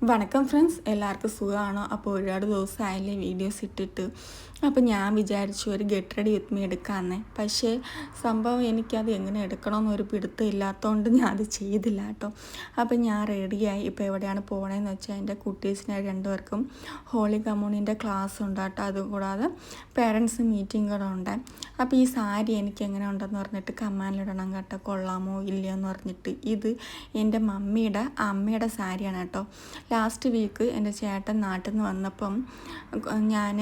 വണക്കം ഫ്രണ്ട്സ്, എല്ലാവർക്കും സുഖമാണോ? അപ്പോൾ ഒരുപാട് ദിവസമായില്ലേ വീഡിയോസ് ഇട്ടിട്ട്. അപ്പോൾ ഞാൻ വിചാരിച്ചു ഒരു ഗെറ്റ് റെഡി വിത്ത് മീ എടുക്കാമെന്നേ. പക്ഷേ സംഭവം എനിക്കത് എങ്ങനെ എടുക്കണമെന്നൊരു പിടുത്തം ഇല്ലാത്തതുകൊണ്ട് ഞാൻ അത് ചെയ്തില്ല കേട്ടോ. അപ്പോൾ ഞാൻ റെഡിയായി. ഇപ്പോൾ എവിടെയാണ് പോകണതെന്ന് വെച്ചാൽ എൻ്റെ കുട്ടീസിനെ രണ്ടുപേർക്കും ഹോളി കമ്മ്യൂണിൻ്റെ ക്ലാസ് ഉണ്ട് കേട്ടോ. അതുകൂടാതെ പേരൻസ് മീറ്റിംഗ് കൂടെ ഉണ്ട്. അപ്പോൾ ഈ സാരി എനിക്ക് എങ്ങനെ ഉണ്ടെന്ന് പറഞ്ഞിട്ട് കമാൻഡിലിടണം കേട്ടോ, കൊള്ളാമോ ഇല്ലയോ എന്ന് പറഞ്ഞിട്ട്. ഇത് എൻ്റെ അമ്മയുടെ സാരിയാണ് കേട്ടോ. ലാസ്റ്റ് വീക്ക് എൻ്റെ ചേട്ടൻ നാട്ടിൽ നിന്ന് വന്നപ്പം ഞാൻ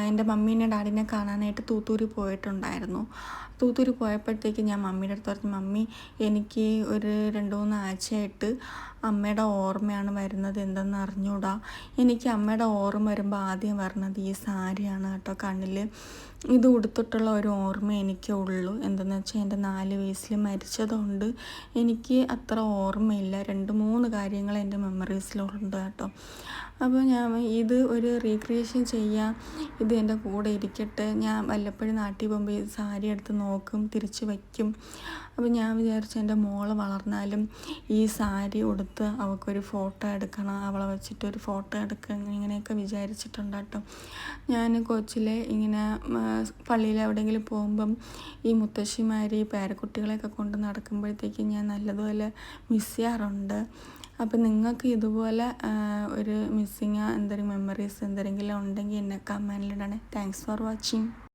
എൻ്റെ മമ്മീനെ ഡാഡിനെ കാണാനായിട്ട് തൂത്തൂരി പോയിട്ടുണ്ടായിരുന്നു. തൂത്തൂരി പോയപ്പോഴത്തേക്ക് ഞാൻ മമ്മിയുടെ അടുത്ത് പറഞ്ഞു, മമ്മി എനിക്ക് ഒരു 2-3 ആഴ്ചയായിട്ട് അമ്മയുടെ ഓർമ്മയാണ് വരുന്നത്, എന്തെന്ന് അറിഞ്ഞൂടാ. എനിക്ക് അമ്മയുടെ ഓർമ്മ വരുമ്പോൾ ആദ്യം വരുന്നത് ഈ സാരിയാണ് കേട്ടോ കണ്ണിൽ. ഇത് ഉടുത്തിട്ടുള്ള ഒരു ഓർമ്മ എനിക്കേ ഉള്ളൂ. എന്തെന്ന് വെച്ചാൽ എൻ്റെ 4 വയസ്സിൽ മരിച്ചതുകൊണ്ട് എനിക്ക് അത്ര ഓർമ്മയില്ല. 2-3 കാര്യങ്ങൾ എൻ്റെ മെമ്മറീസിലുണ്ട് കേട്ടോ. അപ്പോൾ ഞാൻ ഇത് ഒരു റീക്രിയേഷൻ ചെയ്യാം, ഇത് എൻ്റെ കൂടെ ഇരിക്കട്ടെ. ഞാൻ വല്ലപ്പോഴും നാട്ടിൽ പോകുമ്പോൾ ഈ സാരി എടുത്ത് നോക്കും, തിരിച്ച് വയ്ക്കും. അപ്പോൾ ഞാൻ വിചാരിച്ചു എൻ്റെ മോള് വളർന്നാലും ഈ സാരി ഉടുത്ത് അവൾക്കൊരു ഫോട്ടോ എടുക്കണം, അവളെ വെച്ചിട്ടൊരു ഫോട്ടോ എടുക്കണം, ഇങ്ങനെയൊക്കെ വിചാരിച്ചിട്ടുണ്ട് കേട്ടോ. ഞാൻ കൊച്ചിലെ ഇങ്ങനെ പള്ളിയിൽ എവിടെയെങ്കിലും പോകുമ്പം ഈ മുത്തശ്ശിമാർ പേരക്കുട്ടികളെയൊക്കെ കൊണ്ട് നടക്കുമ്പോഴത്തേക്കും ഞാൻ നല്ലതുപോലെ മിസ് ചെയ്യാറുണ്ട്. അപ്പം നിങ്ങൾക്ക് ഇതുപോലെ ഒരു മിസ്സിങ് എന്തെങ്കിലും മെമ്മറീസ് എന്തെങ്കിലും ഉണ്ടെങ്കിൽ എന്നെ കമൻറ്റിലിടണേ. Thanks for watching.